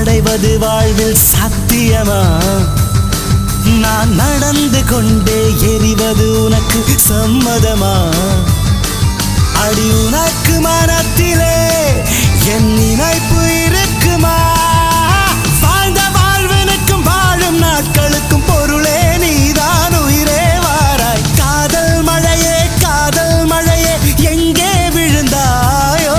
அடைவது வாழ்வில் சாத்தியமா? நான் நடந்து கொண்டே எரிவது உனக்கு சம்மதமா? அடி உனக்கு மனத்திலே என் நினைப்பு இருக்குமா? வாழ்ந்த வாழ்வனுக்கும் வாழும் நாட்களுக்கும் பொருளே நீதான் உயிரே வாராய். காதல் மழையே எங்கே விழுந்தாயோ?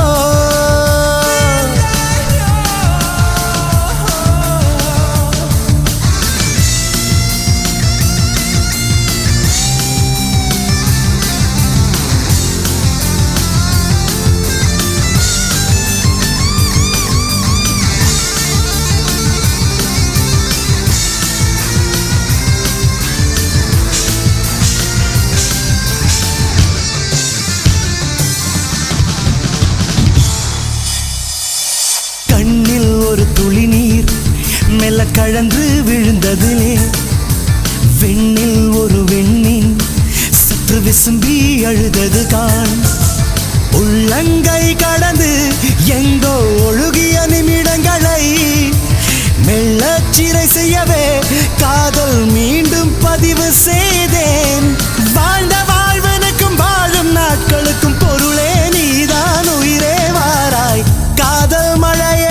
கண்ணில் ஒரு துளி நீர் மெல்ல கழன்று விழுந்ததிலே வெண்ணில் ஒரு வெண்ணின் சற்று விசும்பி அழுதது காண். உள்ளங்கை கடந்து எங்கோ ஒழுகிய நிமிடங்களை மெல்லச் சிறை செய்யவே காதல் மீண்டும் பதிவு செய்தேன். வாழ்ந்த வாழ்வனுக்கும் வாழும் நாட்களுக்கும் பொருளே நீதான் உயிரே வாராய். காதல் மழையே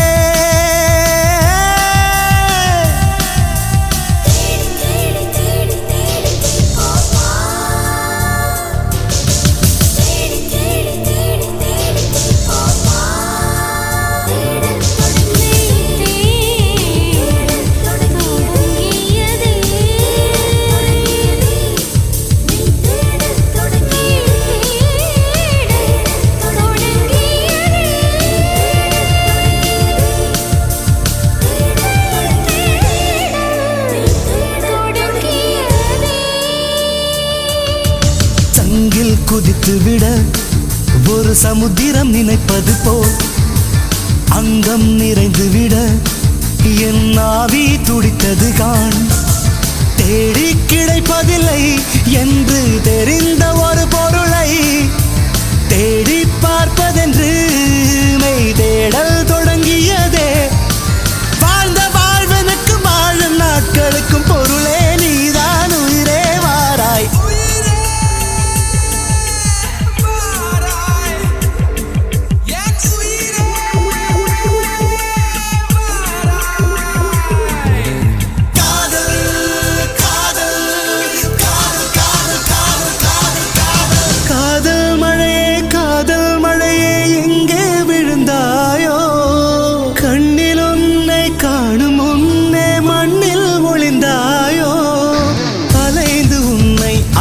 குதித்து விட ஒரு சமுத்திரம் நினைப்பது போல் அங்கம் நிறைந்து விட என் ஆவி துடித்தது காண். தேடி கிடைப்பதில்லை என்று தெரிந்த ஒரு பொருளை தேடி பார்ப்பதென்று மெய் தேடல் தொடங்கியதே. வாழ்ந்த வாழ்வனுக்கு வாழும் நாட்களுக்கும் பொருளே நீதான் உயிரே வாராய்.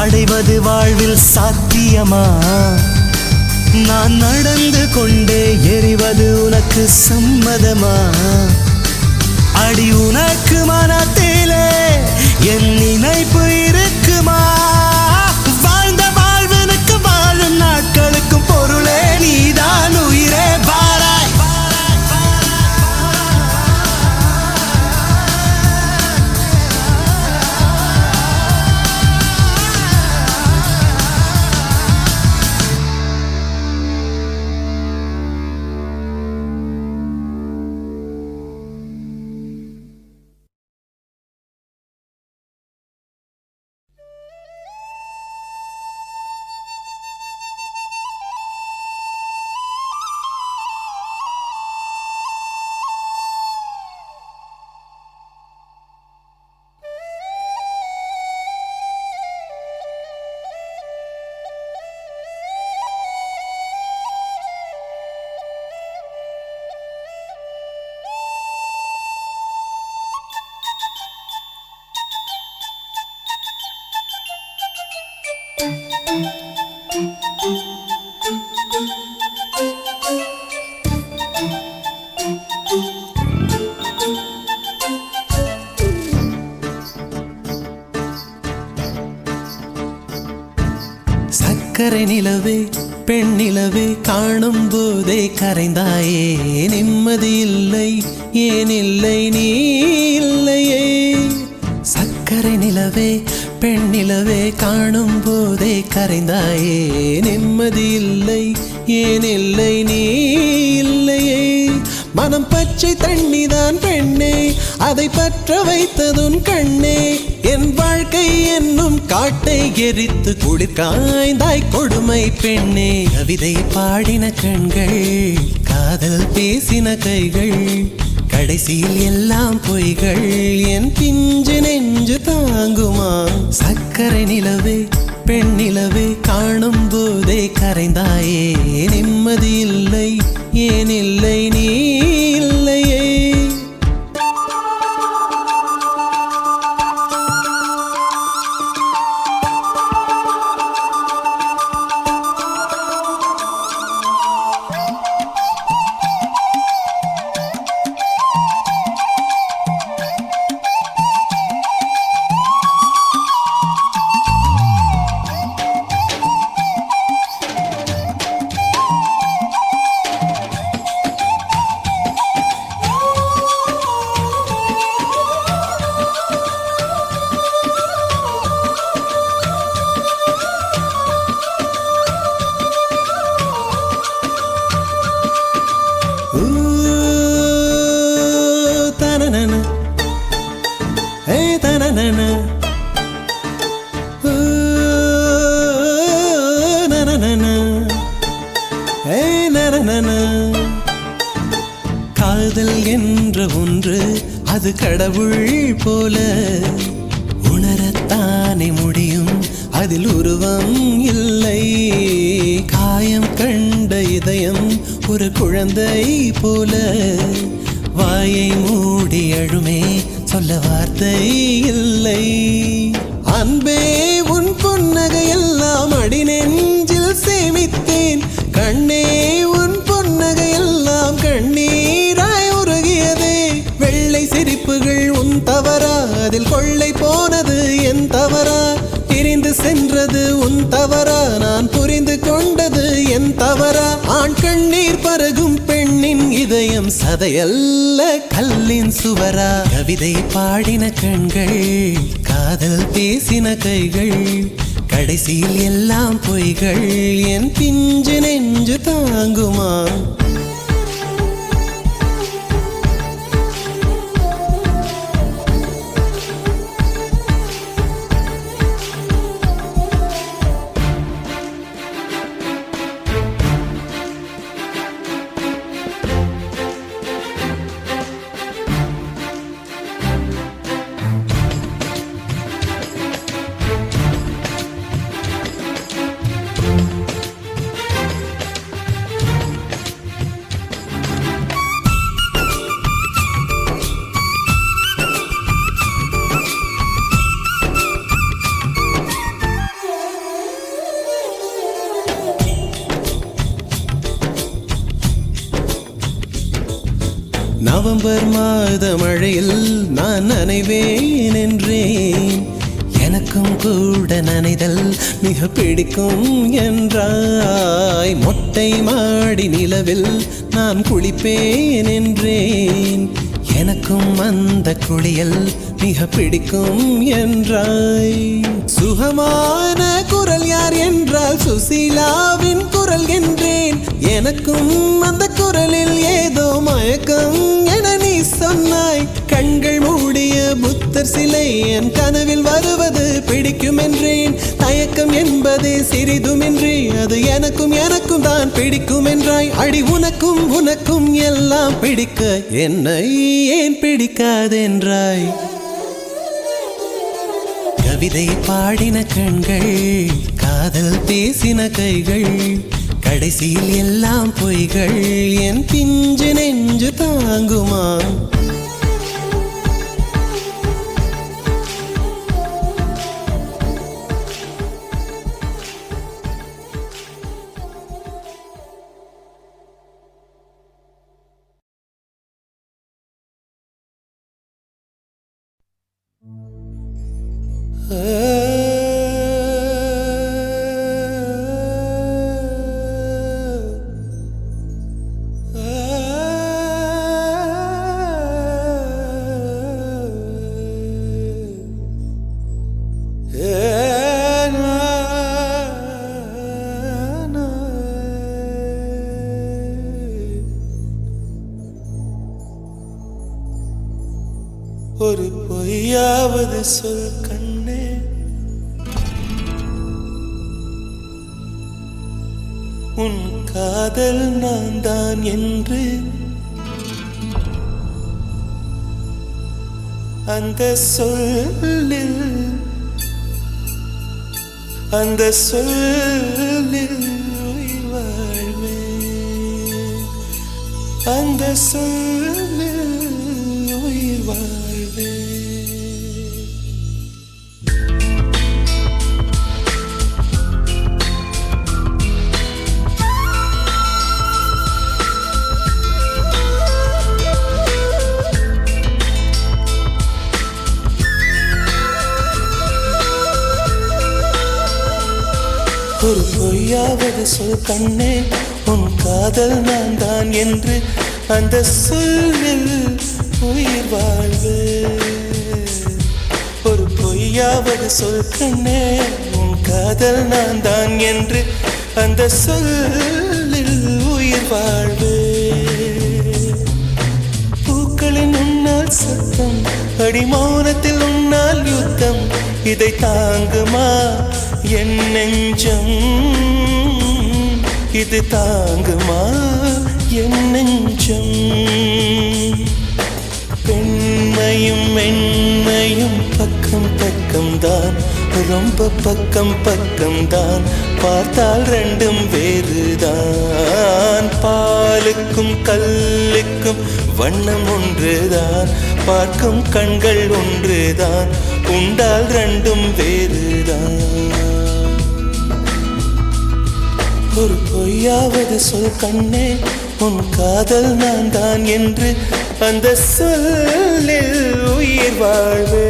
அடைவது வாழ்வில் சாத்தியமா? நான் நடந்து கொண்டே எரிவது உனக்கு சம்மதமா? அடி உனக்கு மனத்திலே என் நினைப்பு இருக்குமா? வாழ்ந்த வாழ்வனுக்கு வாழும் நாட்களுக்கும் பொருளே நீதான் உயிரே வாராய். சக்கரை நிலவே பெண் நிலவே காணும் போதே கரைந்தாயே. நிம்மதி இல்லை ஏன் இல்லை நீ இல்லையே. சக்கரை நிலவே பெண் நிலவே காணும் போதே கரைந்தாயே. நிம்மதி இல்லை ஏன் இல்லை நீ இல்லையே. மனம் பச்சை தண்ணிதான் பெண்ணே அதை பற்ற வைத்ததுன் கண்ணே என் வாழ்க்கை என்னும் காட்டை எரித்து குளிர் காய்ந்தாய் கொடுமை பெண்ணே கவிதை பாடின கண்கள் காதல் பேசின கைகள் கடைசியில் எல்லாம் பொய்கள் என் பிஞ்சு நெஞ்சு தாங்குமா சக்கரை நிலவே பெண் நிலவே காணும் போதே கரைந்தாயே நிம்மதி இல்லை ஏன் இல்லை நீ இல்லையே காதல் என்ற ஒன்று அது கடவுள் போல உணரத்தானே முடியும் அதில் உருவம் இல்லை காயம் கண்ட இதயம் ஒரு குழந்தை போல வாயை மூடி அழுமே சொல்ல வார்த்தை இல்லை அன்பே உன் புன்னகை எல்லாம் அடி நெஞ்சில் சேமித்தேன் கண்ணே உன் புன்னகை எல்லாம் கண்ணீராய் உருகியதே வெள்ளை சிரிப்புகள் உன் தவறா அதில் கொள்ளை போனது என் தவறா பிரிந்து சென்றது உன் தவறா நான் புரிந்து கொண்டது என் தவறா ஆண் கண்ணீர் பருகும் பெண்ணின் இதயம் சதையல்ல கல்லின் சுவரா கவிதை பாடின கண்கள் காதல் பேசின கைகள் கடைசியில் எல்லாம் பொய்கள் என் பிஞ்சு நெஞ்சு தாங்குமா நவம்பர் மாத மழையில் நான் நனைவேன் என்றேன் எனக்கும் கூட நனைதல் மிக பிடிக்கும் என்றாய் மொட்டை மாடி நிலவில் நான் குளிப்பேன் என்றேன் எனக்கும் அந்த குளியல் மிக பிடிக்கும் என்றாய் சுகமான குரல் யார் என்றால் சுசீலாவின் குரல் என்றேன் எனக்கும் அந்த குரலில் ஏதோ மயக்கம் என நீ சொன்னாய் கண்கள் மூடிய புத்தர் சிலை என் கனவில் வருவது பிடிக்கும் என்றேன் தயக்கம் என்பதே சிறிதுமின்றி அது எனக்கும் எனக்கும் தான் பிடிக்கும் என்றாய் அடி உனக்கும் உனக்கும் எல்லாம் பிடிக்க என்னை ஏன் பிடிக்காதென்றாய் கவிதை பாடின கண்கள் காதல் பேசின கைகள் கடைசியில் எல்லாம் பொய்கள் என் பிஞ்சு நெஞ்சு தாங்குமா ஒரு பொய்யாவது சொல் கண்ணே, உன் காதல் நான் தான் என்று அந்த சொல்லில் உயிர் வாழ்வேன், அந்த சொல்லில் உயிர் வாழ்வேன். ஒரு பொய்யாவது சொல் கண்ணே, உன் காதல் நான் தான் என்று அந்த சொல்லில் உயிர் வாழ்வு. ஒரு பொய்யாவது சொல் கண்ணே, உன் காதல் நான் தான் என்று அந்த சொல்லில் உயிர் வாழ்வு. பூக்களின் உன்னால் சத்தம், அடிமௌனத்தில் உன்னால் யுத்தம், இதை தாங்குமா என் நெஞ்சம், இது தாங்குமா என் நெஞ்சம். பெண்மையும் மென்மையும் பக்கம் பக்கம்தான், ரொம்ப பக்கம் பக்கம்தான், பார்த்தால் ரெண்டும் வேறுதான். பாலுக்கும் கல்லுக்கும் வண்ணம் ஒன்றுதான், பார்க்கும் கண்கள் ஒன்றுதான், உண்டால் ரெண்டும் வேறுதான். ஒரு பொய்யாவது சொல் கண்ணே, உன் காதல் நான் தான் என்று அந்த சொல்லில் உயிர் வாழ்வே.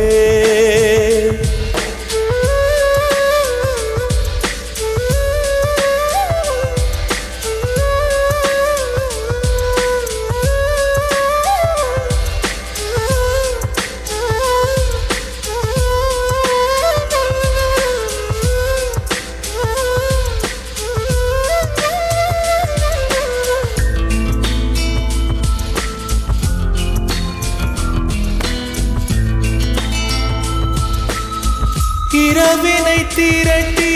இரவினை திரட்டி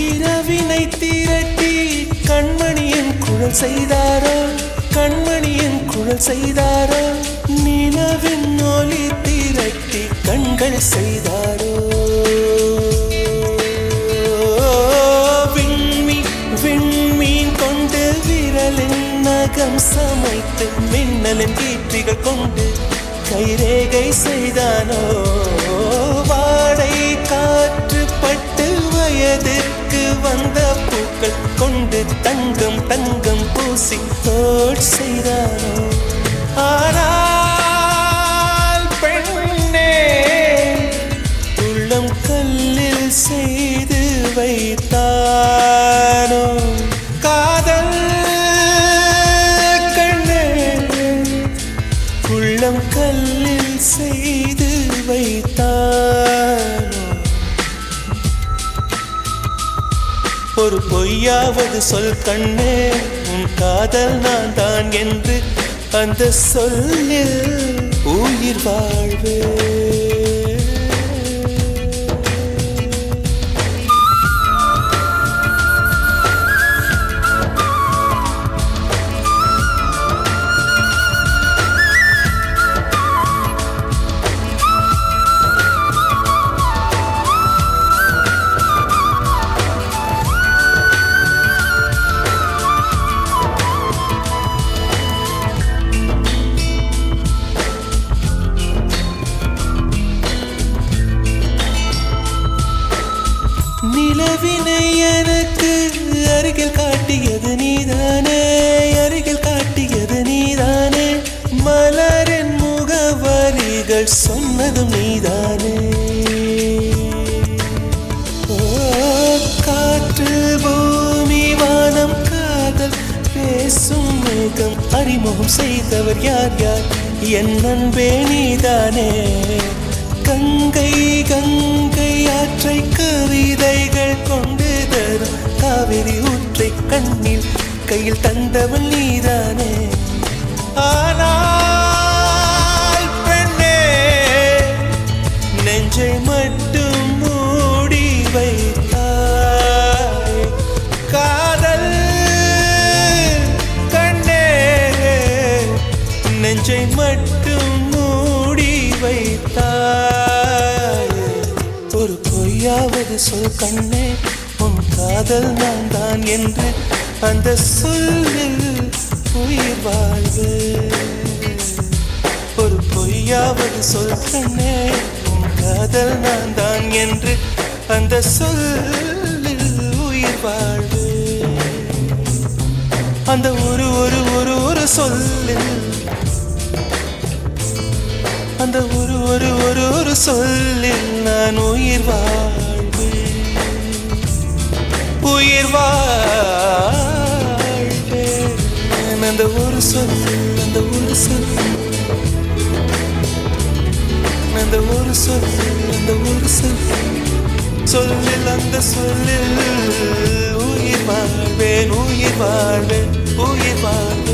இரவினை திரட்டி கண்மணியின் குழல் செய்தாரோ, கண்மணியின் குழல் செய்தாரோ, நிலவின் ஒளி திரட்டி கண்கள் செய்தாரோ. விண்மீன் கொண்டு விரலின் நகம் சமைத்து மின்னலின் கீற்றிகள் கொண்டு கைரேகை செய்தானோ. வாடை காற்று பட்டு வயதிற்கு வந்த பூக்கள் கொண்டு தங்கம் தங்கம் பூசி தோட் செய்தானோ. ஆனால் பெண்ணே, உள்ளம் கல்லில் செய்து வைத்தானோ காதல் கண்ணே, உள்ளம் கல்லில் செய்து வைத்தானோ. ஒரு பொய்யாவது சொல் கண்ணே, உன் காதல் நான் தான் என்று அந்த சொல்லில் உயிர் வாழ்வே. நிலவினை எனக்கு அருகில் காட்டியது நீதானே, அருகில் காட்டியது நீதானே, மலரின் முகவரிகள் சொன்னதும் நீதானே. காற்று பூமி வானம் காதல் பேசும் மேகம் அறிமுகம் செய்தவர் யார் யார், என் அன்பே நீதானே. கங்கை கங்கை ஆற்றை கவிதை கையில் தந்தவள் நீதானே. ஆனால் பெண்ணே, நெஞ்சை மட்டும் மூடி வைத்தாய். காதல் கண்ணே, நெஞ்சை மட்டும் மூடி வைத்தாய். ஒரு பொய்யாவது சொல் கண்ணே, உன் காதல் நான் தான் என்று அந்த சொல்லில் உயிர் வாழ்வு. ஒரு பொய்யாவது சொல் கண்ணே, உன் காதல் நான் தான் என்று அந்த சொல்லில் உயிர் வாழ்வு. அந்த ஒரு ஒரு ஒரு ஒரு சொல்லில், அந்த ஒரு ஒரு ஒரு ஒரு சொல்லில் நான் உயிர் வாழ்வு. உயிர் வாழ்வேன். அந்த ஒரு சொல், அந்த ஒரு சொல், அந்த ஒரு சொல், அந்த ஒரு சொல், சொல்லில் அந்த சொல்லில் உயிர் வாழ்வேன். உயிர் வாழ்வேன். உயிர் வாழ்வேன்.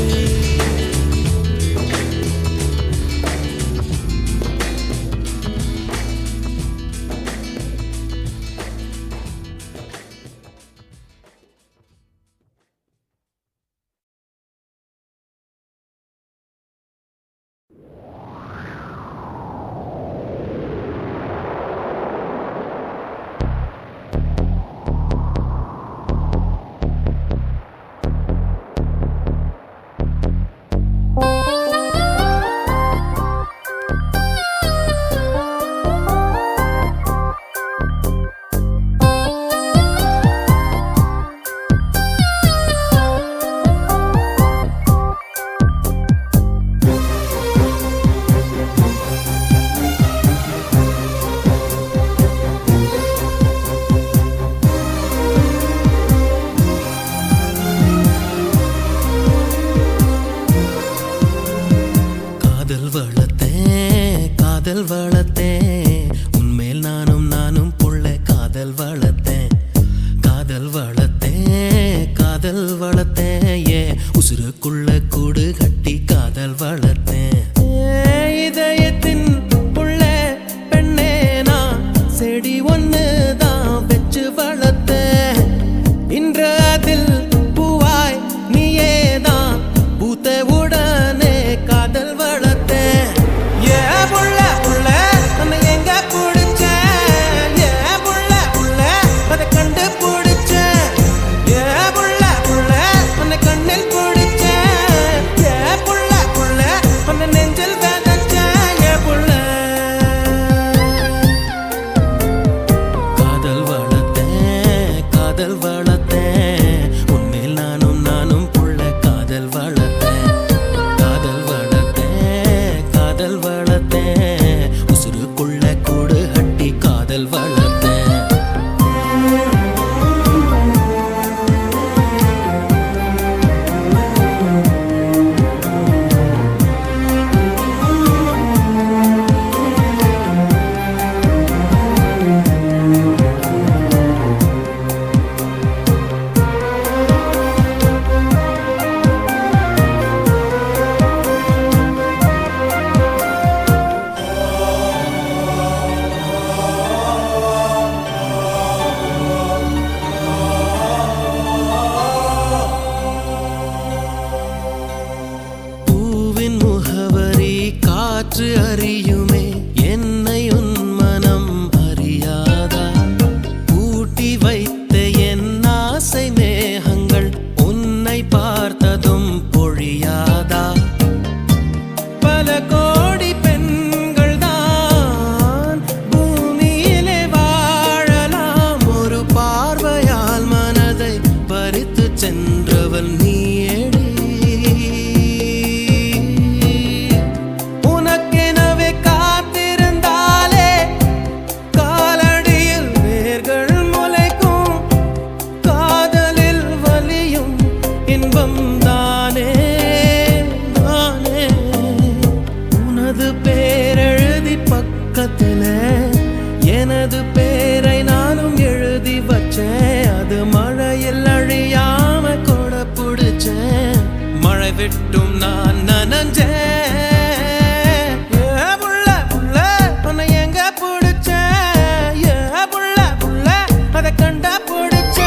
அதை கண்டா பிடிச்ச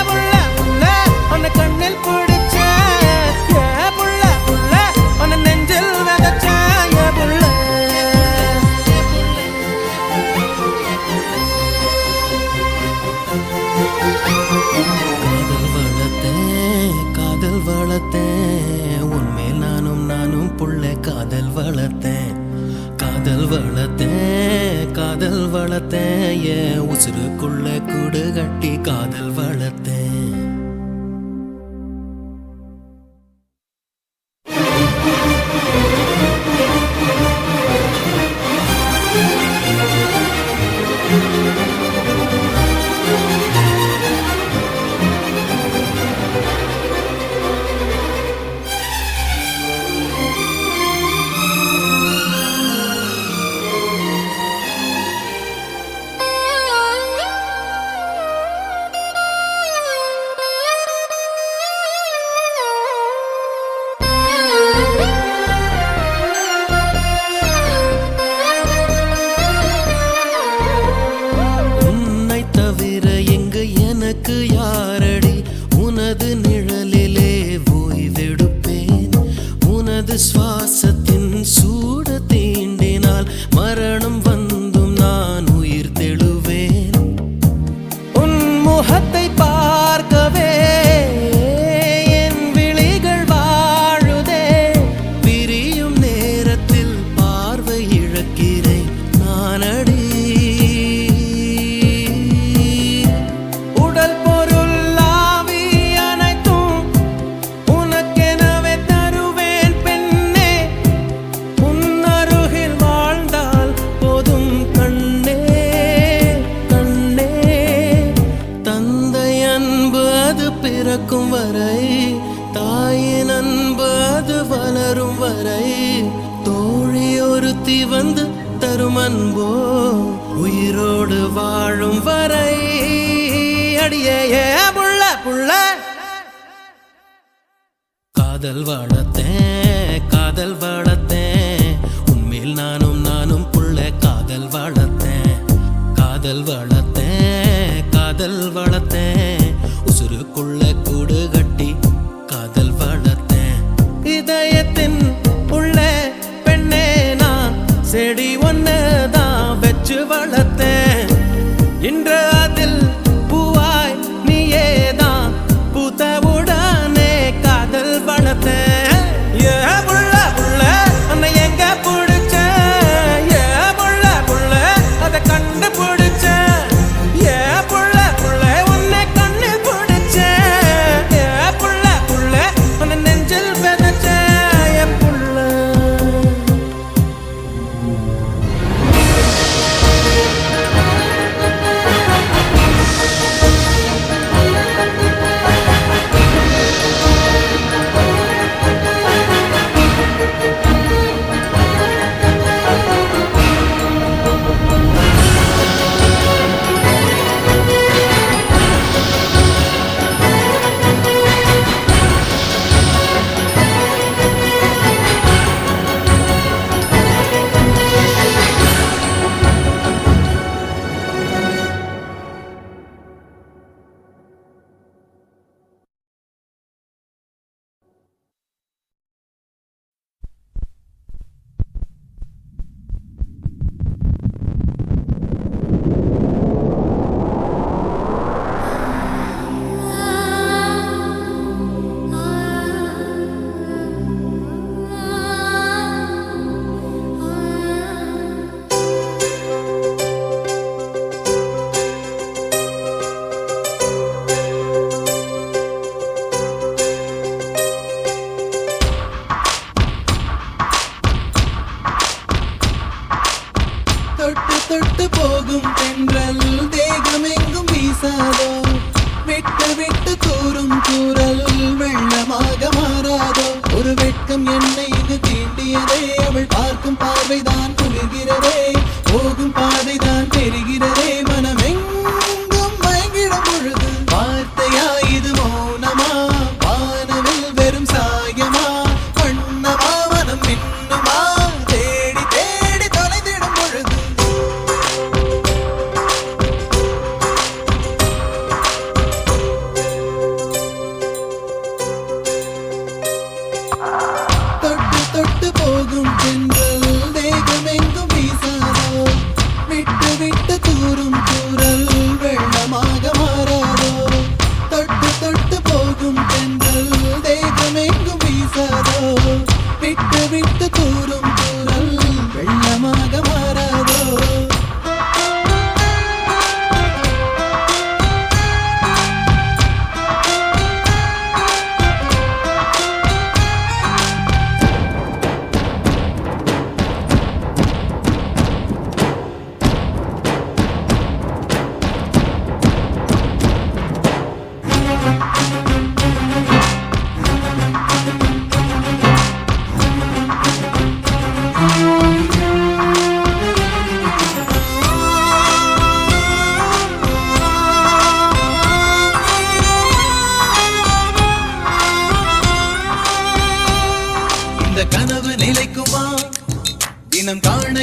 புள்ள புள்ள உன்னை கண்ணில் பிடிச்ச புள்ள புள்ள உன்னை நெஞ்சில் விதைச்ச புள்ள காதல் வளர்த்தேன் உன்மேல் நானும் புள்ள காதல் வளர்த்தேன் காதல் வளர்த்தேன் என் உசுருக்குள்ள கூடு கட்டி காதல் வளர்த்தேன் யாரடி உனது நிழலிலே ஓய்வெடுப்பேன் உனது சுவாசத்தின் சூட தீண்டினால் மரணம் வந்தும் நான் உயிர் தெழுவேன் உன் முகத்தை பார்க்கவே என் விழிகள் வாழுதே பிரியும் நேரத்தில் பார்வை இழக்கிறேன் நானடி பிறக்கும் வரை தாயின் அன்பு அது வளரும் வரை தோழி ஒருத்தி வந்து தரும் அன்போ உயிரோடு வாழும் வரை அடியே புள்ள புள்ள காதல் வளர்த்தேன் உன்மேல் நானும் புள்ள காதல் வளர்த்தேன் உசுருக்குள்ள கூடு கட்டி காதல் வளர்த்தேன் இதயத்தின் உள்ள பெண்ணே நான் செடி ஒன்னுதான் வச்சு வளர்த்தேன் இன்று அதில் பூவாய் நீயேதான் பூத்தவுடனே காதல் வளர்த்தேன் புள்ள புள்ள உன்னை எங்க பிடிச்ச புள்ள புள்ள அதை கண்டு பிடிச்ச புள்ள புள்ள உன்னை கண்ணு பிடிச்ச புள்ள புள்ள உன்னை நெஞ்சில் விதைச்ச புள்ள தொட்டு போகும் தென்றல் தேகமெங்கும் வீசாதோ விட்டு விட்டு தூரும் தூரல் வெள்ளமாக மாறாதோ ஒரு வெட்கம் என்னை இது தீண்டியதே அவள் பார்க்கும் பார்வைதான் குளிர்கிறதே போகும் பாதைதான் தெரிகிறதே மனமெங்கும் மயங்கிடும் பொழுது வார்த்தையா இது மௌனமா வானவில் வெறும் சாயமா வண்ணமா மனம் மின்னுமா தேடி தேடி தொலைந்திடும் பொழுது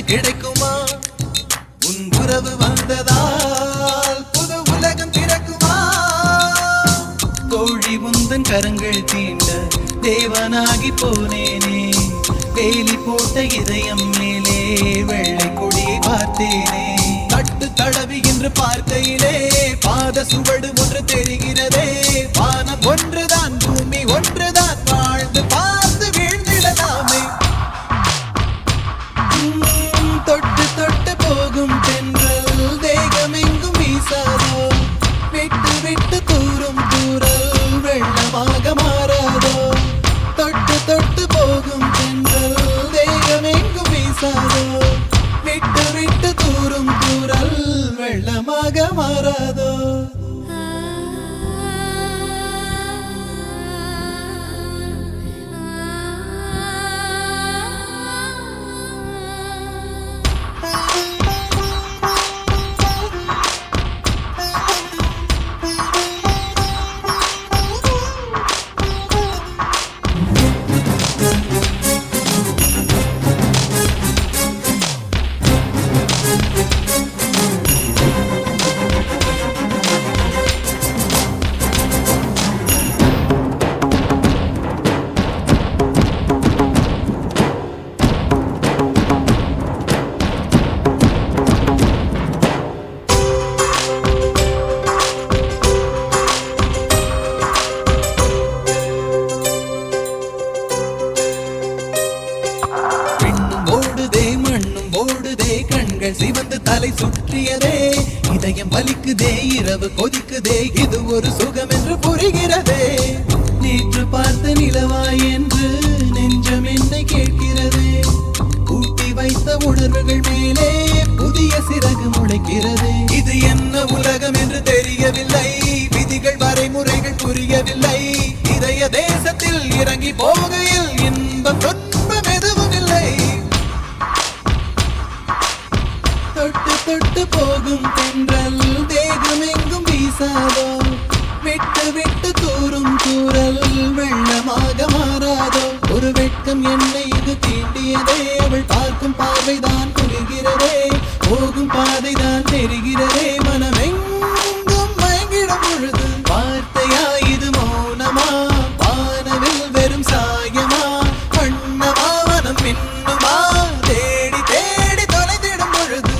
கிடைக்குமா உன் உறவு வந்ததால் புது உலகம் திறக்குமா கோழி உந்தன் கரங்கள் தீண்ட தேவனாகி போனேனே வேலி போட்ட இதயம் மேலே வெள்ளை கொடியை பார்த்தேனே தட்டு தடவி என்று பார்க்கையிலே பாத சுவடு ஒன்று தெரிகிறதே வானம் ஒன்றுதான் பூமி ஒன்றுதான் வாழ்ந்து பார்த்து வீழ்ந்திடலாமே தொட்டு தொட்டு போகும் தென்றல் தேகம் எங்கும் வீசாதோ விட்டு விட்டு தூரும் தூரல் வெள்ளமாக மாறாதோ தொட்டு தொட்டு போகும் தென்றல் தேகம் எங்கும் வீசாதோ விட்டு விட்டு தூரும் தூரல் வெள்ளமாக மாறாதோ சிவந்து தலை சுற்றியதே இதயம் வலிக்குதே இரவு கொதிக்குதே இது ஒரு சுகம் என்று புரிகிறதே நேற்று பார்த்த நிலவாய் என்று நெஞ்சம் என்னை கேட்கிறதே கூட்டி வைத்த உணர்வுகள் மேலே புதிய சிறகு முளைக்கிறது இது என்ன உலகம் என்று தெரியவில்லை விதிகள் வரைமுறைகள் புரியவில்லை இதய தேசத்தில் இறங்கி போகையில் இன்பம் துன்பம் எதுவும் இல்லை தொட்டு தொட்டு போகும் தென்றல் தேகம் எங்கும் வீசாதோ விட்டு விட்டு தூரும் தூரல் வெள்ளமாக மாறாதோ ஒரு வெட்கம் என்னை இது தீண்டியதே அவள் பார்க்கும் பார்வைதான் குளிர்கிறதே போகும் பாதைதான் தெரிகிறதே மனமெங்கும் மயங்கிடும் பொழுது வார்த்தையா இது மௌனமா வானவில் வெறும் சாயமா வண்ணமா மனம் மின்னுமா தேடி தேடி தொலைத்திடும் பொழுது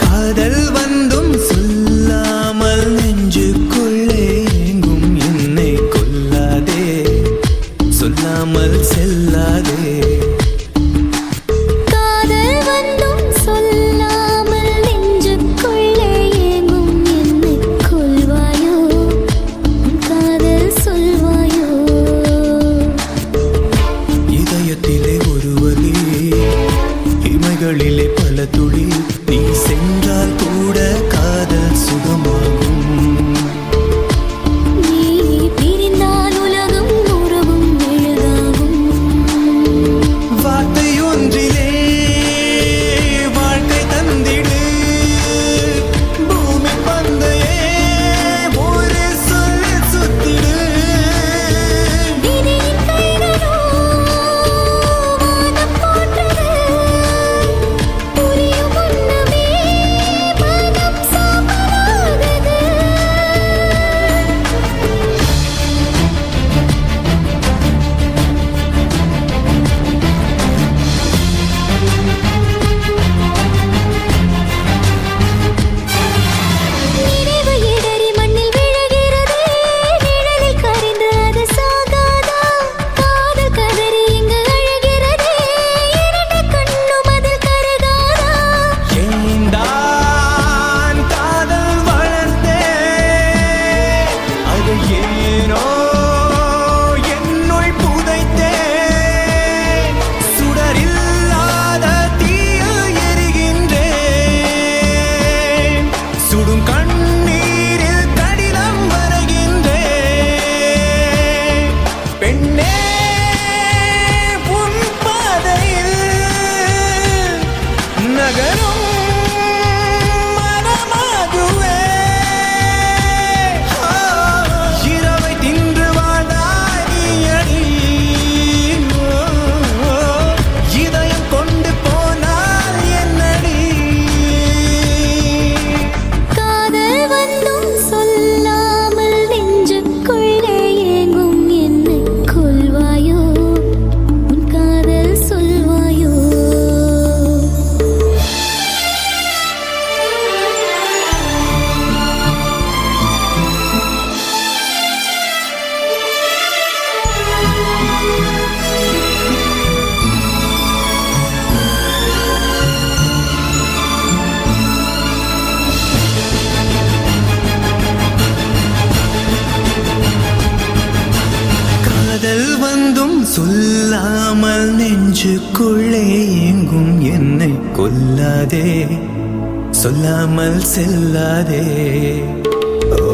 காதல் வந்தும் சொல்லாமல் நெஞ்சுக்குள்ளே எங்கும் என்னை கொல்லாதே சொல்லாமல் நெஞ்சுக்குள்ளே எங்கும் என்னை கொல்லாதே, சொல்லாமல் செல்லாதே. ஓ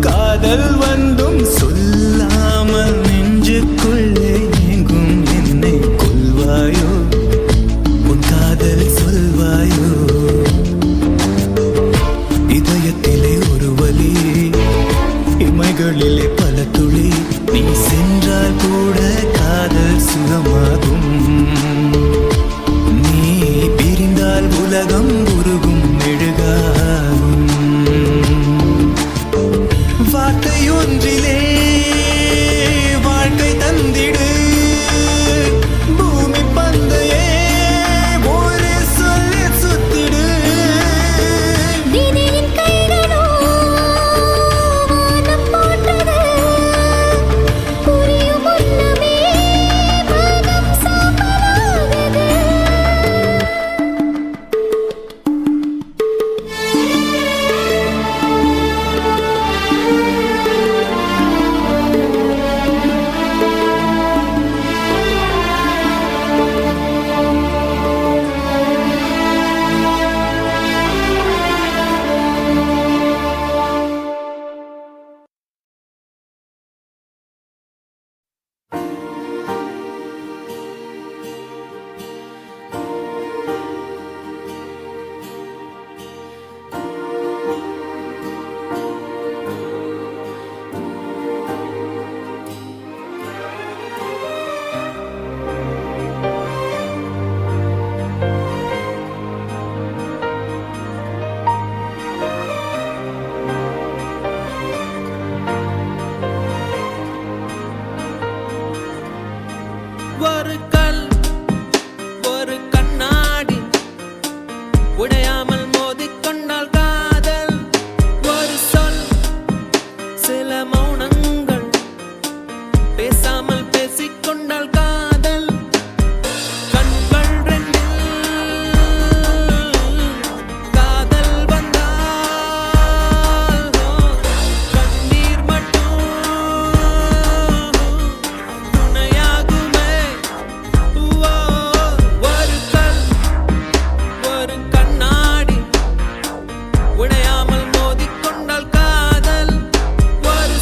காதல் வந்தும் சொல்லாமல் நெஞ்சுக்குள்ளே எங்கும் என்னை கொல்வாயோ, உன் காதல் சொல்வாயோ. இதயத்திலே ஒரு வலி, இமைகளிலே பல துளி, நீ சென்றால் கூட காதல் சுகமாகும். நீ பிரிந்தால் உலகம் உருகும் மெழுகாகும். வார்த்தை ஒன்றிலே வாழ்க்கை தந்திடு, பூமி பந்தையே ஒரு சொல்லி சுத்திடு. விதியின் கைகளோ வானம் போன்றது, புரியும் முன்னமே மனம் சாம்பலாகுது. ஒரு கல் ஒரு கண்ணாடி உடையாமல் மோதிக்கொண்டால் காதல். ஒரு சொல் சில மௌனங்கள் பேசாமல் பேசிக்கொண்டால் காதல். கண்கள் ரெண்டில் காதல் வந்தால் கண்ணீர் மட்டும் துணையாகுமே. ஒரு கல் ஒரு கண்ணாடி உடையாமல் மோதிக்கொண்டால் காதல். ஒரு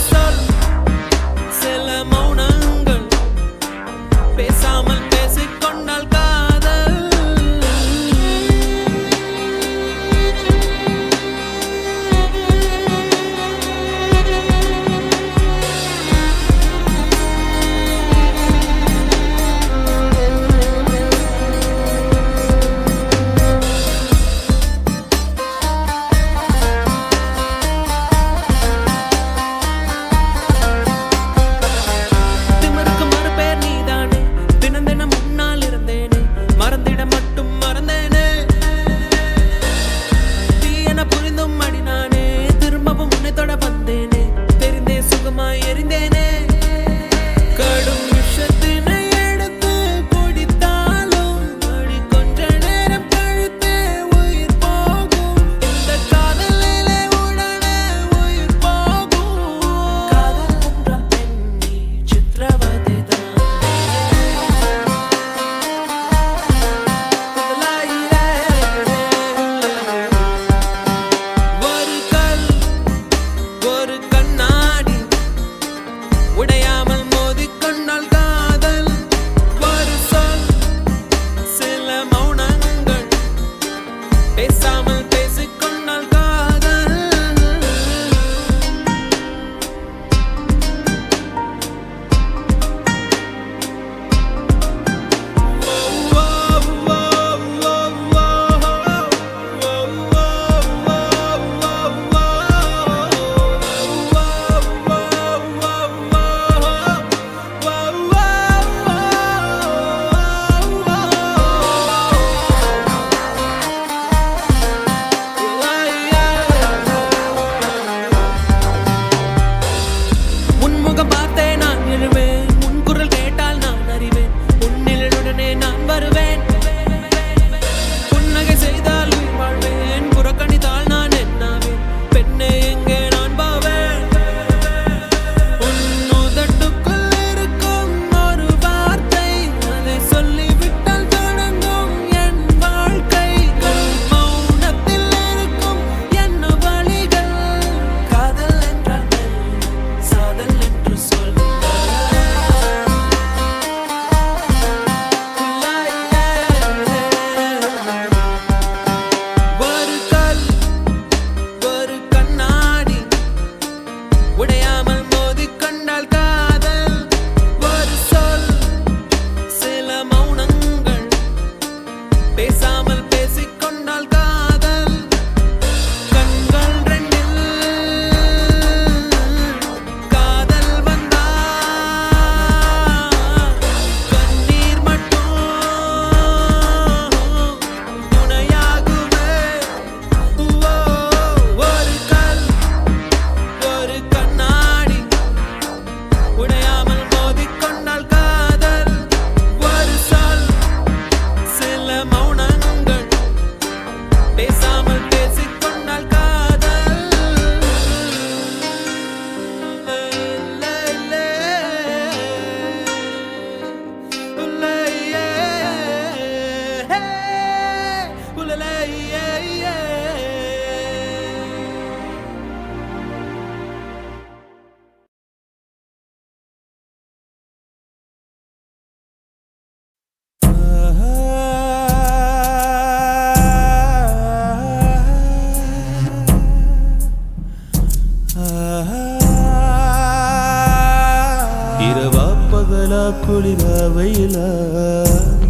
குளிரா வெயிலா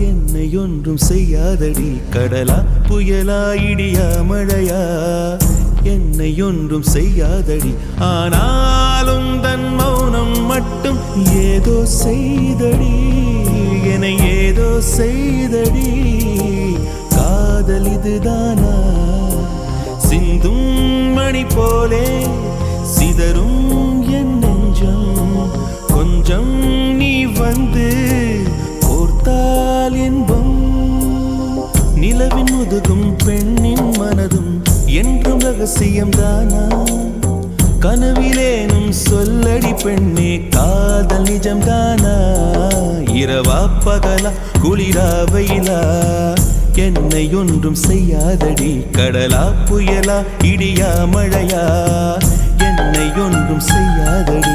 என்னை ஒன்றும் செய்யாதடி கடலா புயலா இடியா மழையா என்னை ஒன்றும் செய்யாதடி ஆனாலும் தன் மௌனம் மட்டும் ஏதோ செய்தடி என்னை ஏதோ செய்தடி காதல் இதுதானா சிந்தும் மணி போலே சிதறும் என் நெஞ்சம் கொஞ்சம் நீ வந்து கோர்த்தால் இன்பம் நிலவின் முதுகும் பெண்ணின் மனதும் என்றும் ரகசியம்தானா கனவிலேனும் சொல்லடி பெண்ணே காதல் நிஜம்தானா இரவா பகலா குளிரா வெயிலா என்னை ஒன்றும் செய்யாதடி கடலா புயலா இடியா மழையா என்னை ஒன்றும் செய்யாதடி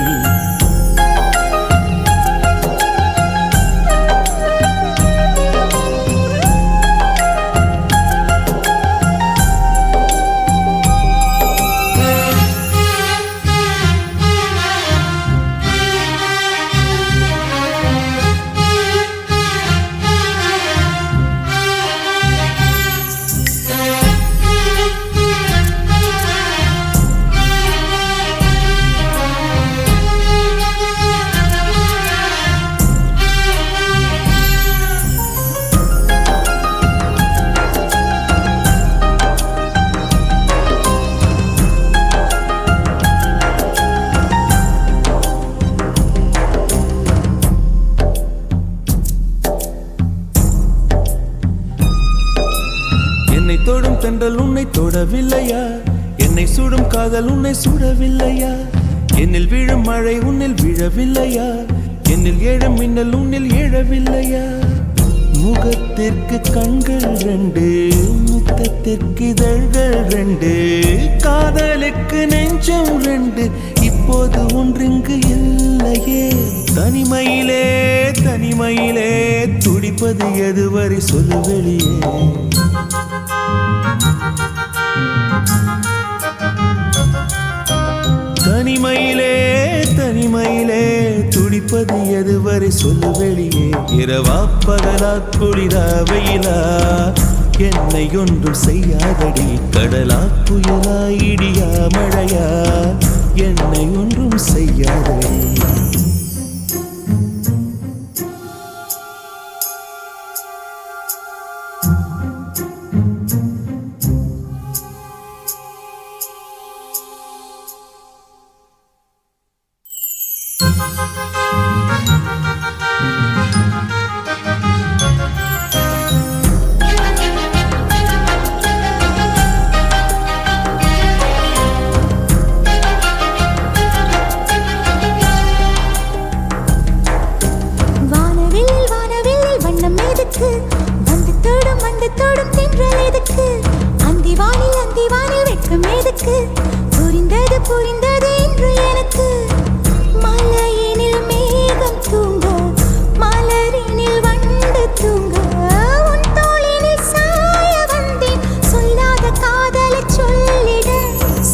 தொடும் தென்றல் உன்னை தொடவில்லையா என்னை சுடும் காதல் உன்னை சுடவில்லையா என்னில் விழும் மழை உன்னில் விழவில்லையா என்னில் ஏழும் மின்னல் உன்னில் எழவில்லையா முகத்திற்கு கண்கள் ரெண்டு முத்தத்திற்கு இதழ்கள் ரெண்டு காதலுக்கு நெஞ்சம் ரெண்டு இப்போது ஒன்றிங்கு இல்லையே தனிமையிலே தனிமையிலே துடிப்பது எதுவரை சொல்லு வெளியே தனிமையிலே தனிமையிலே துடிப்பது எதுவரை சொல்லு வெளியே இரவா பகலா குளிரா வெயிலா என்னை ஒன்றும் செய்யாதடி கடலா புயலா இடியா மழையா என்னை ஒன்றும் செய்யாதடி வந்து தொடும் தென்றல் எதுக்கு அந்திவானில் வெட்கம் எதுக்கு புரிந்தது புரிந்தது என்று எனக்கு மலையினில் மேகம் தூங்க மலரினில் வண்டு தூங்க உன் தோளினில் சாய வந்தேன் சொல்லாத காதலை சொல்லிட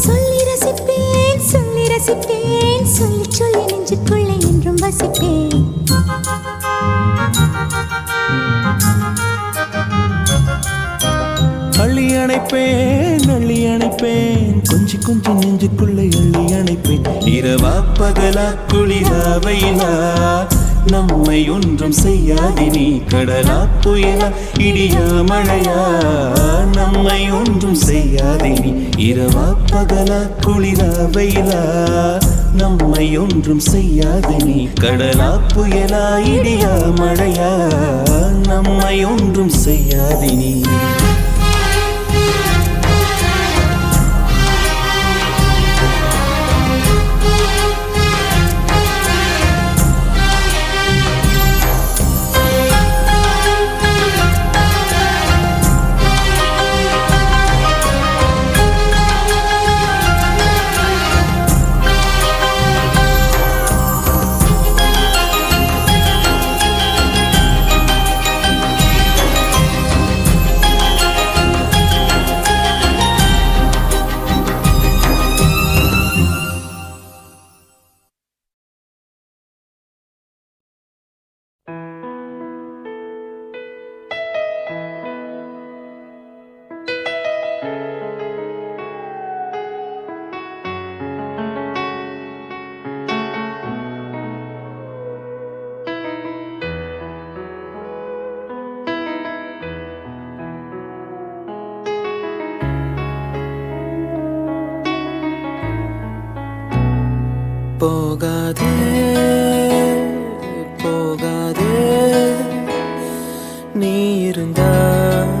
சொல்லி ரசிப்பேன் சொல்லி ரசிப்பேன் சொல்லி சொல்லி நெஞ்சுக்குள்ளே என்றும் வசிப்பேன் அள்ளி அணைப்பேன் கொஞ்சி கொஞ்சி நெஞ்சுக்குள்ளே அள்ளி அணைப்பேன் இரவா பகலா குளிரா வெயிலா நம்மை ஒன்றும் செய்யாதே நீ கடலா புயலா இடியா மழையா நம்மை ஒன்றும் செய்யாதே நீ இரவா பகலா குளிரா வெயிலா நம்மை ஒன்றும் செய்யாதே நீ கடலா புயலா இடியா மழையா நம்மை ஒன்றும் செய்யாதே நீ போகாதே போகாதே நீ இருந்தால்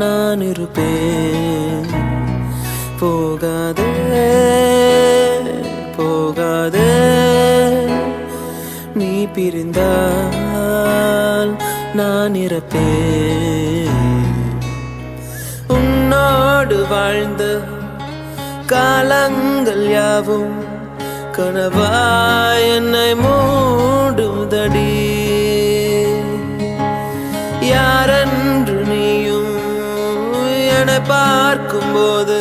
நான் இருப்பேன் போகாதே போகாதே நீ பிரிந்தால் நான் இறப்பேன் உன்னோடு வாழ்ந்த காலங்கள் யாவும் கனவாய் என்னை மூடுதடி யாரென்று நீயும் என்னை பார்க்கும்போது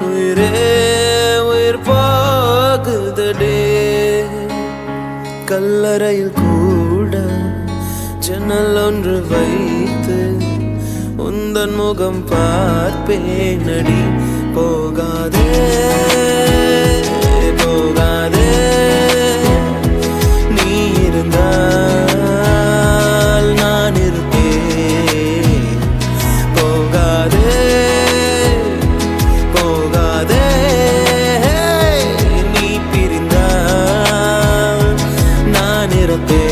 உயிரே உயிர் போகுதடி கல்லறையில் கூட ஜன்னல் ஒன்று வைத்து உந்தன் முகம் பார்ப்பேனடி போகாதே போகாதே நீ இருந்தால் நான் இருப்பேன் போகாதே போகாதே நீ பிரிந்தால் நான் இருப்பேன்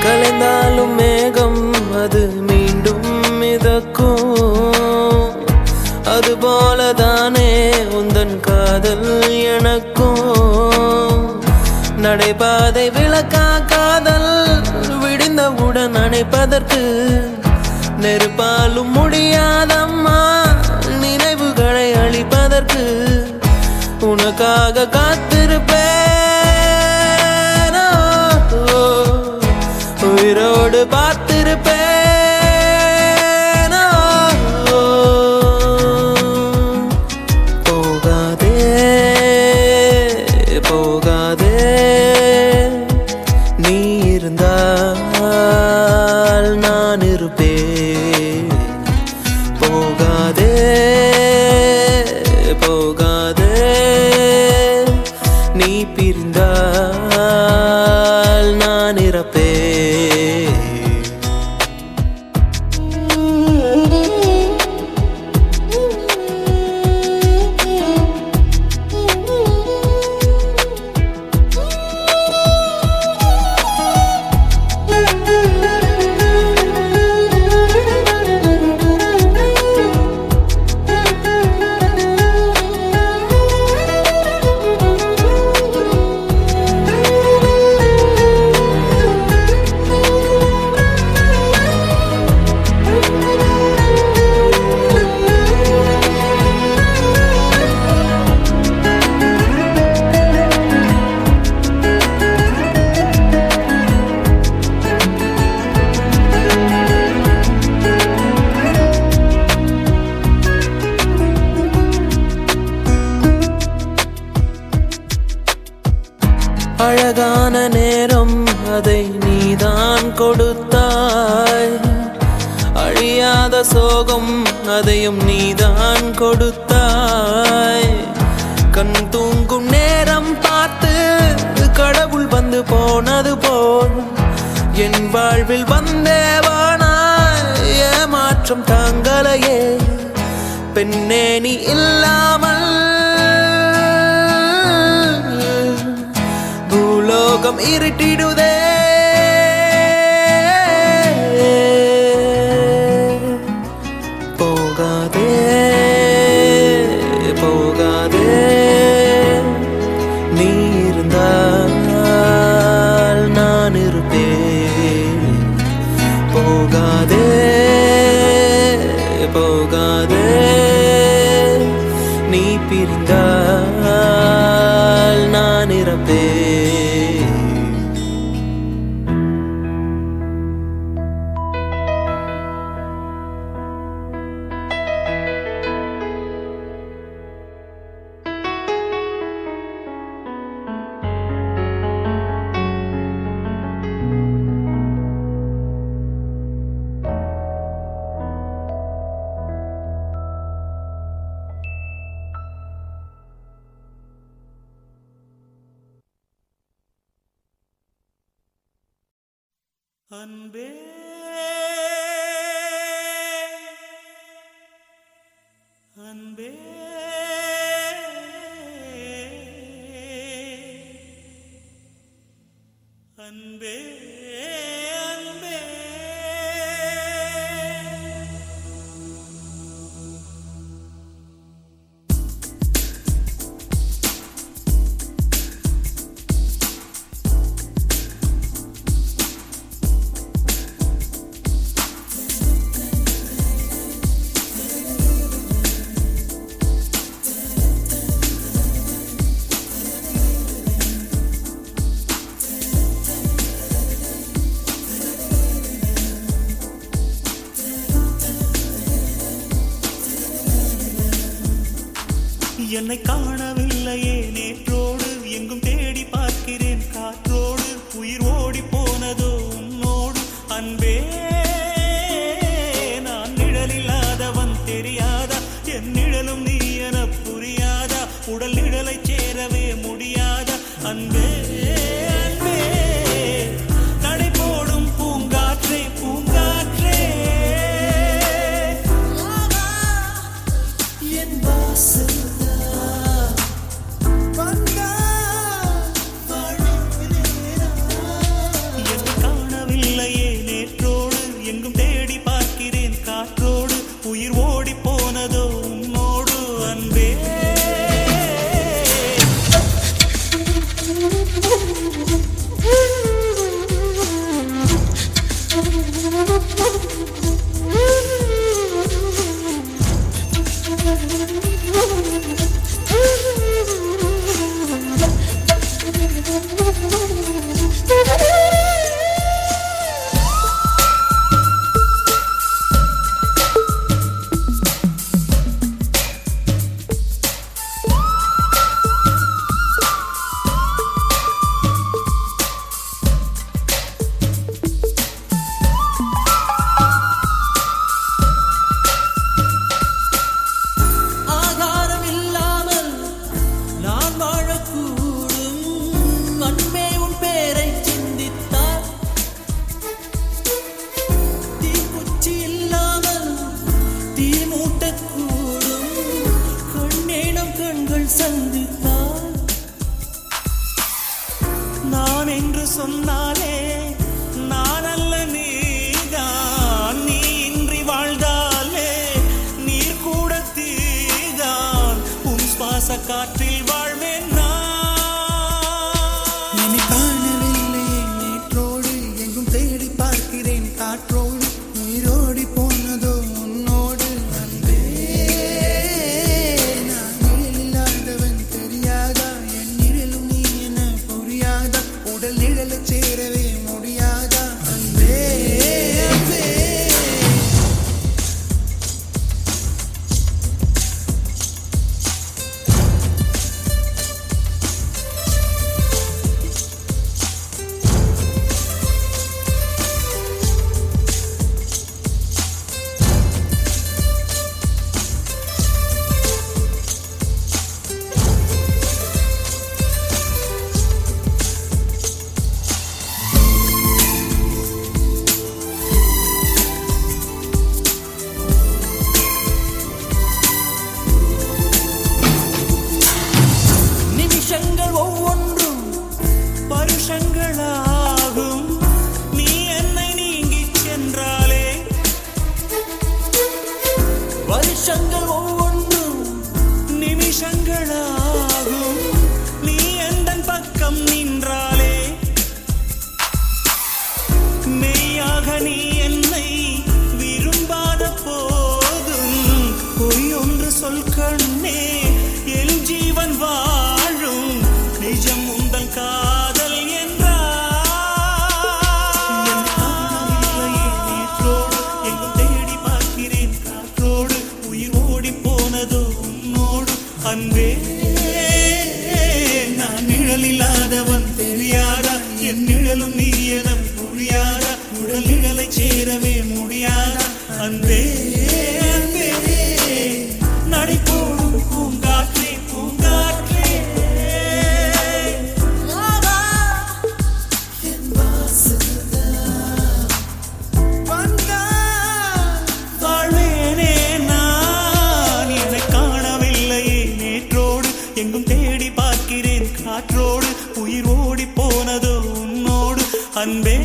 கலைந்தாலும் மேகம் அது மீண்டும் மிதக்கும் அதுபோலதானே உந்தன் காதல் எனக்கும் நடைபாதை விளக்கா காதல் விடிந்தவுடன் அணைப்பதற்கு நெருப்பாலும் முடியாதம்மா நினைவுகளை அழிப்பதற்கு உனக்காக காத்திருப்பேன் உயிரோடு பார்த்திருப்பேன் போகாதே போகாதே நீ இருந்தால் நான் இருப்பேன் போகாதே போகாதே நீ பிரிந்தால் நான் இறப்பேன் அழகான நேரம் அதை நீதான் கொடுத்தாய் அழியாத சோகம் அதையும் நீதான் கொடுத்தாய் கண் தூங்கும் நேரம் பார்த்து கடவுள் வந்து போனது போல் என் வாழ்வில் வந்தேவானாய் ஏமாற்றம் தாங்களையே பெண்ணே நீ இல்லாமல் பூலோகம் இருட்டிடுதே போகாதே போகாதே நீ இருந்தால் நான் இருப்பேன் போகாதே போகாதே நீ பிரிந்தால் நான் இறப்பேன் அன்பே அன்பே அன்பே அன்பே என்னை காணவில்லையே நேற்றோடு எங்கும் தேடி பார்க்கிறேன் காற்றோடு உயிர் ஓடி போனதோ உன்னோடு அன்பே நான் நிழலில்லாதவன் தெரியாதா என் நிழலும் நீ என புரியாதா உடல் நிழலை சேரவே முடியாதா அன்பே அன்பே நடை போடும் பூங்காற்றே பூங்காற்றே என் வாசல் காணவில்லையே நேற்றோடு எங்கும் தேடி பார்க்கிறேன் காற்றோடு உயிர் ஓடி போனதோ உன்னோடு அன்பே சந்தித்தார் நான் என்று சொன்னாலே நான் அல்ல நீதான் நீ இன்றி வாழ்ந்தாலே நீர் கூட தீதான் உன் சுவாச காற்றில் வாழ்வேன் நான் காணவில்லையே நேற்றோடு எங்கும் தேடி பார்க்கிறேன் காற்றோடு உயிரோடி போனதோ உன்னோடு அன்பே நான் நிழலில்லாதவன் தெரியாதா என் நிழலும் நீ என புரியாதா உடல் நிழலை சேரவே முடியாதா அன்பே அன்பே நிமிஷங்கள் ஒவ்வொன்றும் பருஷங்களாகும் நீ என்னை நீங்கிச் சென்றாலே வருஷங்கள் ஒவ்வொன்றும் நிமிஷங்களாகும் நீ எந்தன் பக்கம் நின்றாலே மெய்யாக நீ என்னை விரும்பாத போதும் பொய் ஒன்று சொல் கண்ணே என் ஜீவன் வாழும் நிஜம் உந்தன் காதல் என்றார் நேற்றோடு எங்கும் தேடி பார்க்கிறேன் காற்றோடு உயிர் ஓடி போனதோ உன்னோடு அன்பே நான் நிழலில்லாதவன் தெரியாதா என் நிழலும் நீ என புரியாதா உடல் நிழலை சேரவே முடியாதா அன்பே அன்பே நடை போடும் பூங்காற்றே பூங்காற்றே அன்பே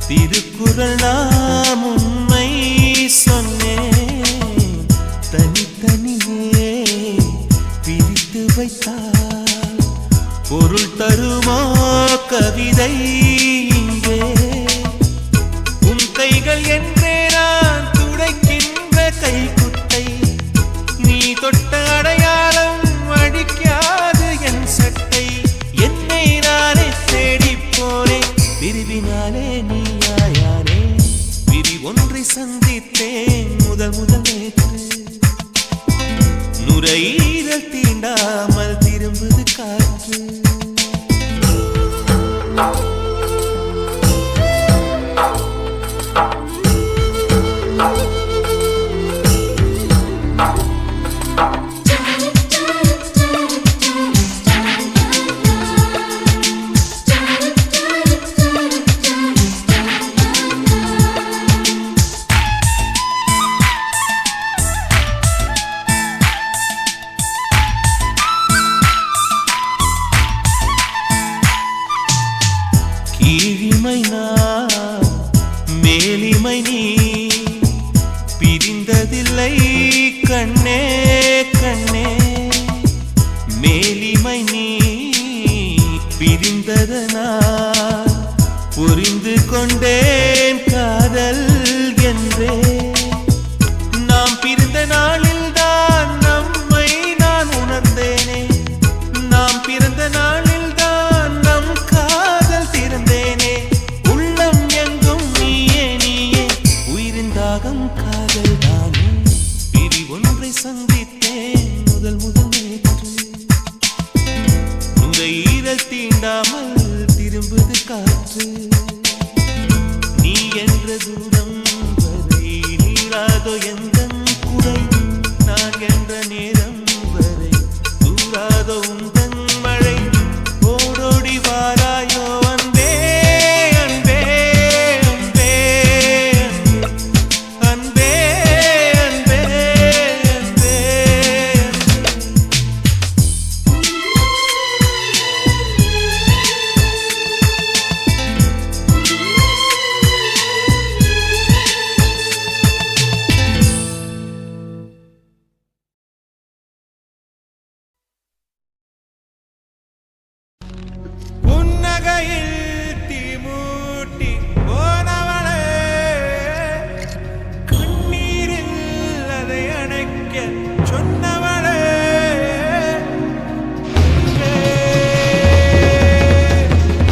திருக்குறள் நாம் உண்மை சொன்னேன் தனித்தனியே பிரித்து வைத்தால் பொருள் தருமா கவிதை இங்கே உன் கைகள் என்றே நான் துடைக்கின்ற கைக்குட்டை நீ தொட்ட அடையாளம் அடிக்காது என் சட்டை என்னை நானே தேடிப் போனேன் பிரிவினாலே நீயாயானே பிரி ஒன்றை சந்தித்தேன் முதல் நேற்று நுரையீரல் தீண்டாமல் திரும்புது காற்று கீழிமை நான் மேலிமை நீ பிரிந்ததில்லை கண்ணே கண்ணே மேலிமை நீ பிரிந்ததனால் புரிந்து கொண்டேன் காதல் என்றே நாம் பிரிந்த நாளில் தான் நம்மை நான் உணர்ந்தேனே நாம் பிறந்த நாளில் தான் நம் காதல் திறந்தேனே உள்ளம் எங்கும் நீயே நீயே உயிரின் தாகம் காதல் தானே பிரி ஒன்றை சந்தித்தேன் முதல் நேற்று நுரையீரல் தீண்டாமல் திரும்புது காற்று நீ என்ற தூரம் வரை நீளாதோ எந்தன் குறை நான் என்ற நேரம் வரை தூராதோ உந்தன் மழை ஓடோடி வாராயோ அன்பே அன்பே அன்பே அன்பே அன்பே அன்பே என் சொன்னவளே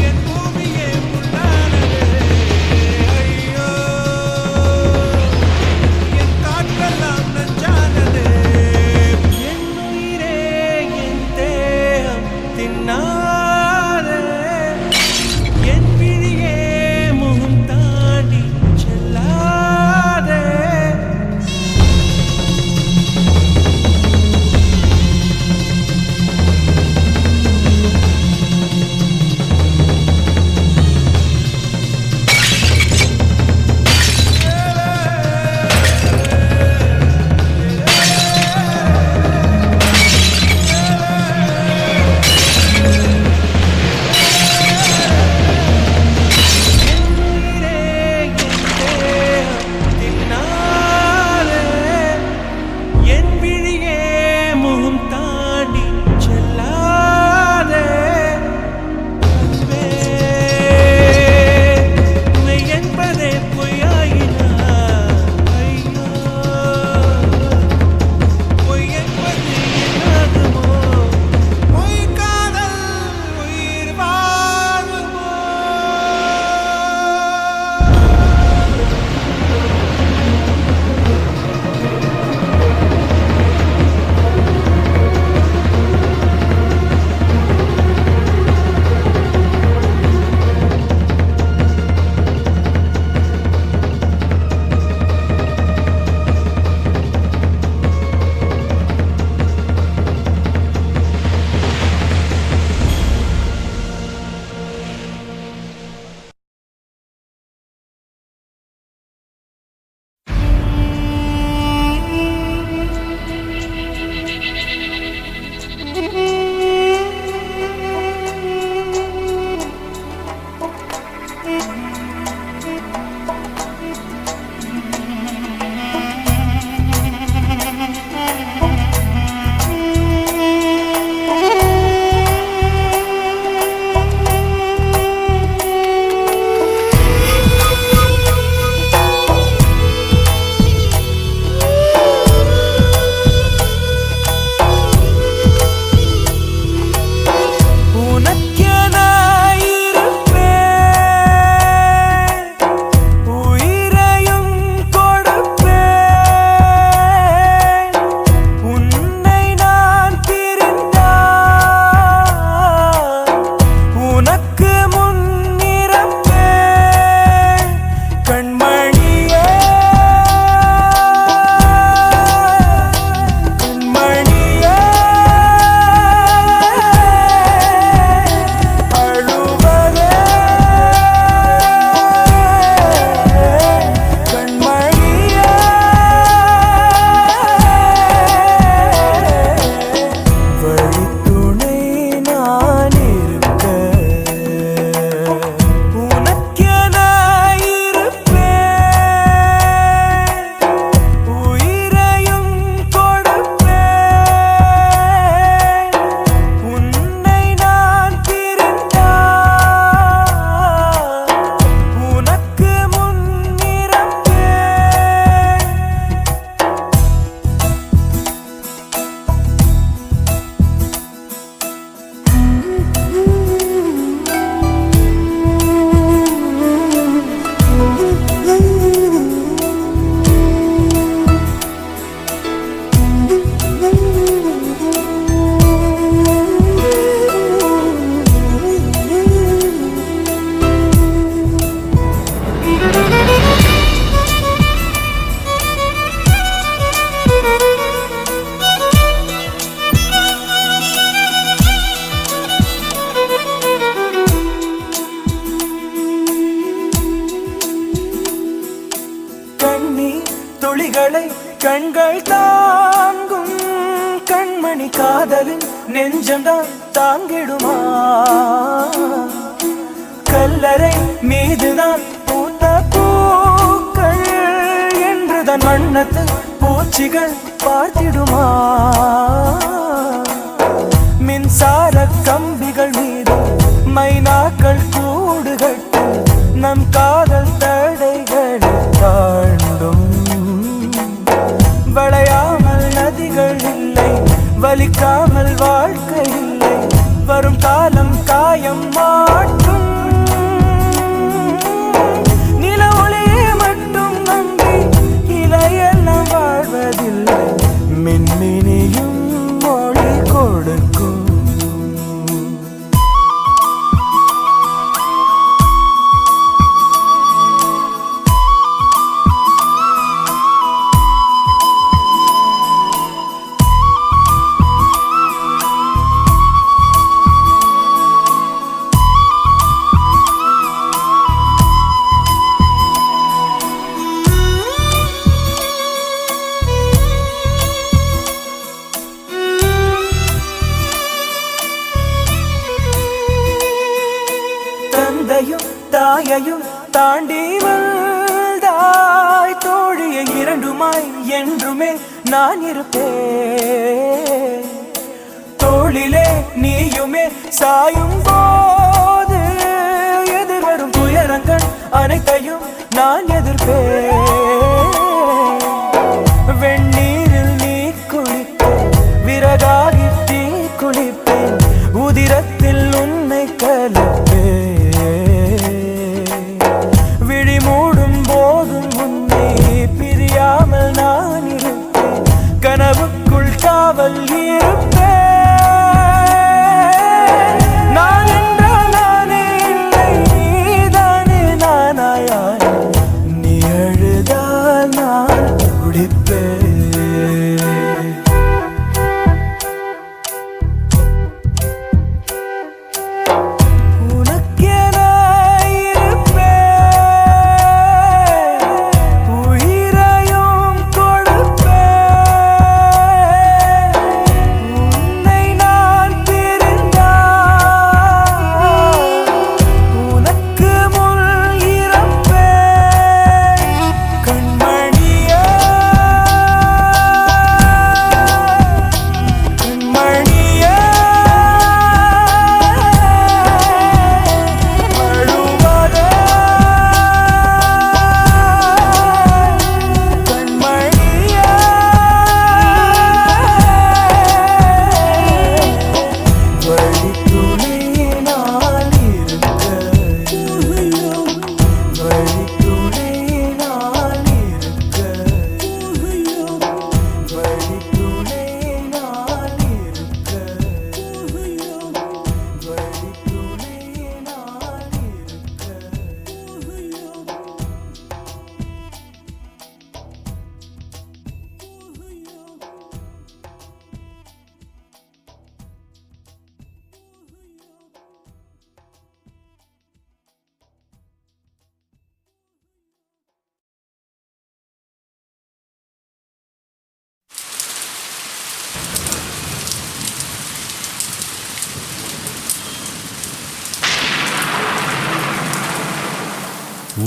என் பூமியே முன்னானதே ஐயோ என் காற்றெல்லாம் நஞ்சானதே என் உயிரே என் தேகம் தின்னாதே என் விழியே முகம் தாண்டி செல்லாதே என் விழியே முகம் தாண்டி செல்லாதே அன்பே மெய் என்பதே பொய்யாயினார் ஐயோ பொய் என்பது என்னாகுமோ பொய் காதல் உயிர் வாழுமோ உனக்கென இருப்பேன் உயிரையும் கொடுப்பேன் உன்னை நான் பிரிந்தால் உனக்கு முன்னிறப்பேன் கண்மணியே கண்மணியே அழுவதே கண்மணியே வழித்துணை நான் இருக்க உனக்கென இருப்பேன் உயிரையும் கொடுப்பேன் உன்னை நான் பிரிந்தால் உனக்கு முன்னிறப்பேன் கண்ணீர் துளிகளை கண்கள் தாங்கும் கண்மணி காதலின் நெஞ்சம்தான் தாங்கிடுமா கல்லறை மீதுதான் பூத்த பூக்கள் என்றுதான் வண்ணத்து பூச்சிகள் பார்த்திடுமா மின்சார கம்பிகள் மீது மைனாக்கள் கூடு கட்டும் நம் காதல் தடைகளை தாண்டும் வளையாமல் நதி கலக்காமல் வாழ்க்கை இல்லை. வரும் காலம் காயம் மாற்றும். நில ஒளியை மட்டும் நம்பி இலையெல்லாம் வாழ்வதில்லை. மின்மினியும் மொழி கொடுக்கும். தந்தையும் தாயையும் தாண்டி வந்தாய் தோழியை இரண்டுமாய் என்றுமே நான் இருப்பேன். தோளிலே நீயுமே சாயும் போது எதிர்வரும் துயரங்கள் அனைத்தையும் நான் எதிர்ப்பேன். வெந்நீரில் நீ குளிப்பேன், விறகாகி தீ குளிப்பேன், உதிரத்தில் உன்னை கலப்பேன். விழி மூடும் போதும் உன்னை பிரியாமல் நான் இருப்பேன். கனவுக்குள் காவல் இருப்பேன். நான் என்றால் நானே இல்லை, நீதானே நானாயாய். நீ அழுதால் நான் துடிப்பேன்.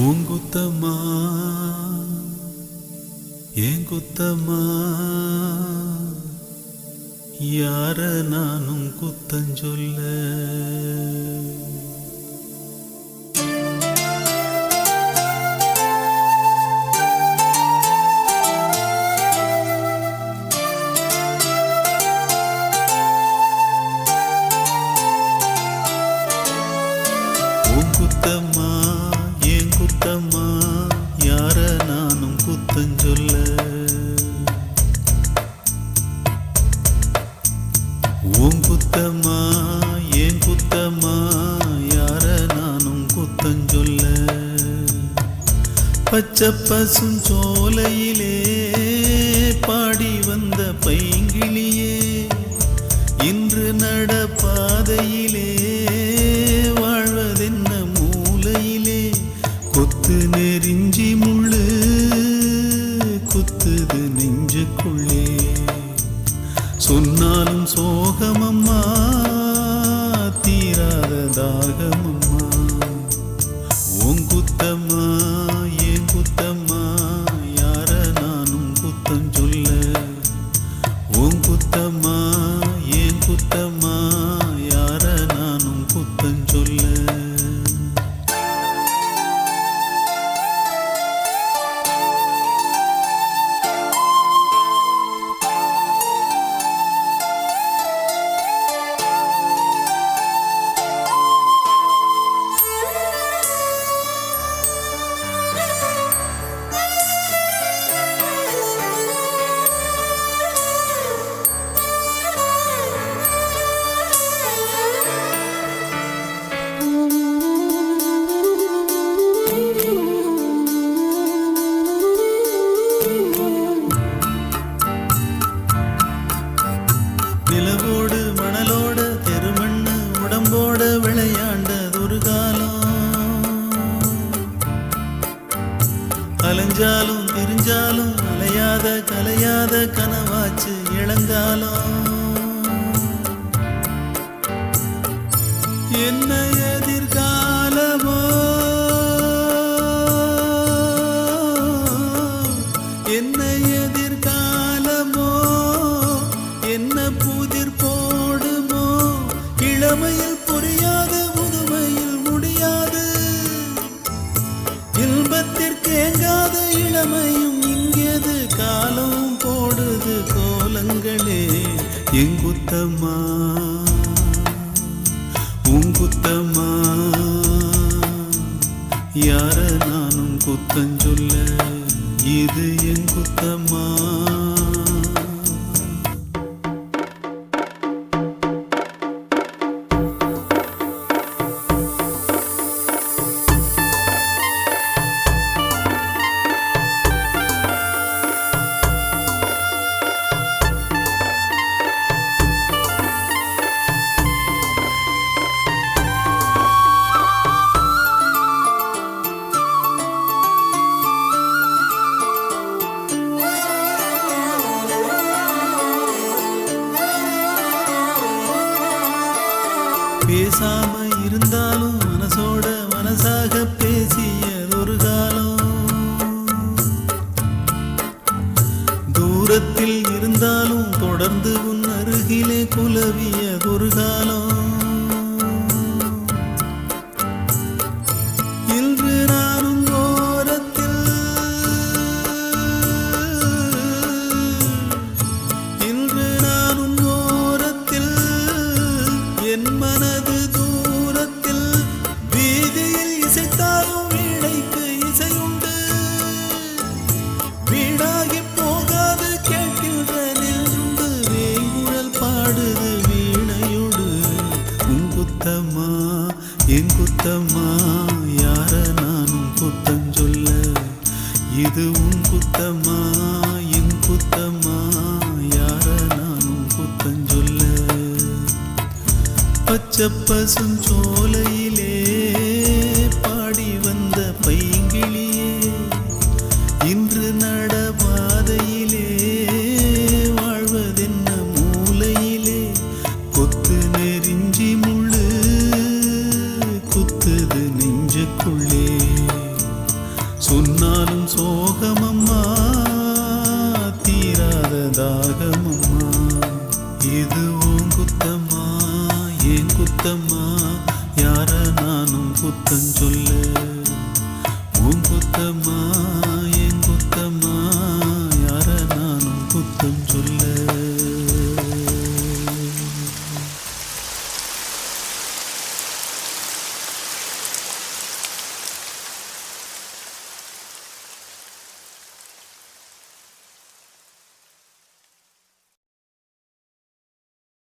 உங்குத்தம்மா ஏன் குத்தம்மா, யார நானும் குத்தஞ்சொல்ல. உங்குத்தம்மா ஏன் குத்தம்மா, யார நானும் குத்தஞ்சொல்ல. உங்குத்தம்மா ஏன் குத்தம்மா, யார நானும் குத்தஞ்சொல்ல. பச்சை பசும் சோலையிலே பாடி வந்த பைங்கிளியே, இன்று நடப்பாதையிலே வாழ்வதென்ன மூலையிலே. கொத்து நெறிஞ்சி முள்ளு குத்துது நெஞ்சுக்குள்ளே, சொன்னாலும் சோகமம்மா தீராத தாகமம்மா. உங்குத்தம்மா ஏன் குத்தம்மா, யார நானும் குத்தம் சொல்ல. உங்குத்தம்மா ஏன் குத்தம்மா, யார நானும் குத்தம் சொல்ல. கலையாத கனவாச்சு இளங்காலம். என்ன எதிர்காலமோ என்ன எதிர்காலமோ என்ன புதிர் போடுமோ இளமையில் புரியாது முதுமையில் முடியாது இன்பத்திற்கு ஏங்காத இளமையும் இங்கேது காலம் போடுது கோலங்களே எங்குத்தம்மா உங்குத்தம்மா யார நானும் குத்தஞ்சொல்ல இது எங்குத்தம்மா. பேசாம இருந்தாலும் மனசோட மனசாக பேசியதொரு காலம் தூரத்தில் இருந்தாலும் தொடர்ந்து உன் அருகிலே குலவியதொரு காலம். இன்று நானும் ஓரத்தில் இன்று நானும் ஓரத்தில் என் மனது தூரத்தில் வீதியில் இசைத்தாலும் வீணைக்கு இசையுண்டு வீணாகி போகாது கேட்கின்ற நின்று வேங்குழல் பாடுது வீணையோடு. உங்குத்தம்மா எங்குத்தம்மா யார நானும் குத்தம் சொல்ல இது உங்குத்தம்மா எங்குத்தம்மா யார நானும் குத்தம் சொல்ல. பச்சை பசுஞ்சோலை